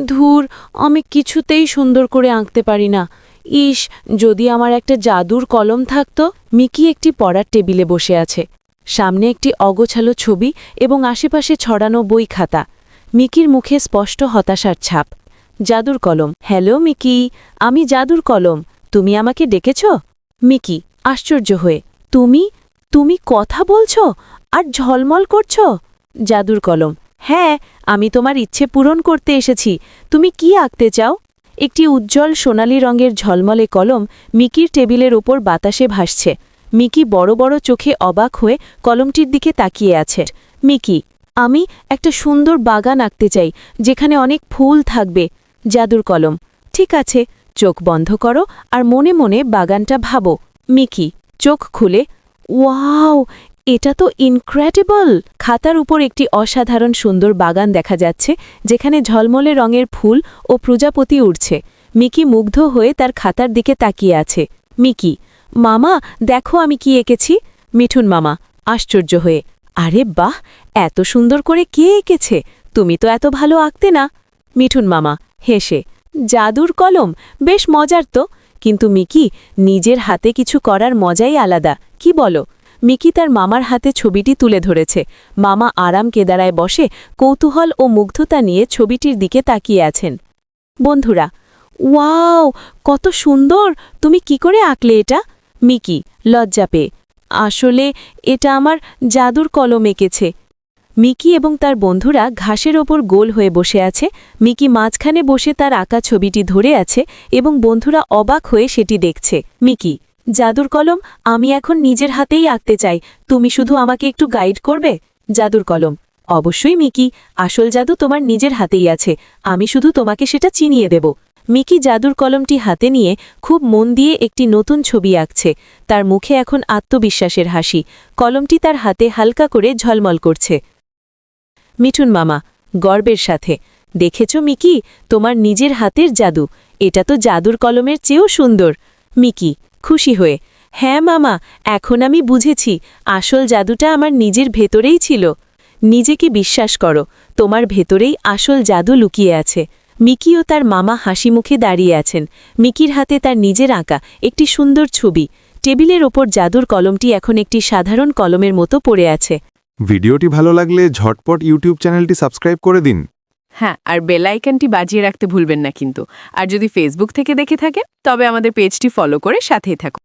ধুর, আমি কিছুতেই সুন্দর করে আঁকতে পারি না। ইস, যদি আমার একটা জাদুর কলম থাকতো। মিকি একটি পড়ার টেবিলে বসে আছে। সামনে একটি অগোছালো ছবি এবং আশেপাশে ছড়ানো বই খাতা। মিকির মুখে স্পষ্ট হতাশার ছাপ। জাদুর কলম। হ্যালো মিকি, আমি জাদুর কলম। তুমি আমাকে ডেকেছ? মিকি আশ্চর্য হয়ে, তুমি তুমি কথা বলছো আর ঝলমল করছ? জাদুর কলম। হ্যাঁ, আমি তোমার ইচ্ছে পূরণ করতে এসেছি। তুমি কি আঁকতে চাও? একটি উজ্জ্বল সোনালী রঙের ঝলমলে কলম মিকির টেবিলের ওপর বাতাসে ভাসছে। মিকি বড় বড় চোখে অবাক হয়ে কলমটির দিকে তাকিয়ে আছে। মিকি, আমি একটা সুন্দর বাগান আঁকতে চাই, যেখানে অনেক ফুল থাকবে। জাদুর কলম। ঠিক আছে, চোখ বন্ধ করো আর মনে মনে বাগানটা ভাবো। মিকি চোখ খুলে, ওয়াও, এটা তো ইনক্রেডিবল! খাতার উপর একটি অসাধারণ সুন্দর বাগান দেখা যাচ্ছে, যেখানে ঝলমলে রঙের ফুল ও প্রজাপতি উড়ছে। মিকি মুগ্ধ হয়ে তার খাতার দিকে তাকিয়ে আছে। মিকি, মামা, দেখো আমি কি এঁকেছি। মিঠুন মামা আশ্চর্য হয়ে, আরে বাহ, এত সুন্দর করে কে এঁকেছে? তুমি তো এত ভালো আঁকতে না। মিঠুন মামা হেসে, জাদুর কলম, বেশ মজার তো। কিন্তু মিকি, নিজের হাতে কিছু করার মজাই আলাদা, কি বলো? মিকি তার মামার হাতে ছবিটি তুলে ধরেছে। মামা আরাম কেদারায় বসে কৌতূহল ও মুগ্ধতা নিয়ে ছবিটির দিকে তাকিয়ে আছেন। বন্ধুরা, ওয়াও, কত সুন্দর! তুমি কি করে আঁকলে এটা? মিকি লজ্জা পেয়ে, আসলে এটা আমার জাদুর কলম এঁকেছে। মিকি এবং তার বন্ধুরা ঘাসের ওপর গোল হয়ে বসে আছে। মিকি মাঝখানে বসে তার আঁকা ছবিটি ধরে আছে এবং বন্ধুরা অবাক হয়ে সেটি দেখছে। মিকি, জাদুর কলম, আমি এখন নিজের হাতেই আঁকতে চাই। তুমি শুধু আমাকে একটু গাইড করবে? জাদুর কলম। অবশ্যই মিকি, আসল জাদু তোমার নিজের হাতেই আছে। আমি শুধু তোমাকে সেটা চিনিয়ে দেব। মিকি জাদুর কলমটি হাতে নিয়ে খুব মন দিয়ে একটি নতুন ছবি আঁকছে। তার মুখে এখন আত্মবিশ্বাসের হাসি। কলমটি তার হাতে হালকা করে ঝলমল করছে। মিঠুন মামা গর্বের সাথে, দেখেছ মিকি, তোমার নিজের হাতের জাদু। এটা তো জাদুর কলমের চেয়েও সুন্দর। মিকি খুশি হয়ে, হ্যাঁ মামা, এখন আমি বুঝেছি, আসল জাদুটা আমার নিজের ভেতরেই ছিল। নিজেকে বিশ্বাস করো, তোমার ভেতরেই আসল জাদু লুকিয়ে আছে। মিকি ও তার মামা হাসি মুখে দাঁড়িয়ে আছেন। মিকির হাতে তার নিজের আঁকা একটি সুন্দর ছবি। টেবিলের ওপর জাদুর কলমটি এখন একটি সাধারণ কলমের মতো পড়ে আছে। ভিডিওটি ভালো লাগলে ঝটপট ইউটিউব চ্যানেলটি সাবস্ক্রাইব করে দিন। হ্যাঁ, আর বেল আইকনটি বাজিয়ে রাখতে ভুলবেন না কিন্তু। আর যদি ফেসবুক থেকে দেখে থাকেন, তবে আমাদের পেজটি ফলো করে সাথেই থাকুন।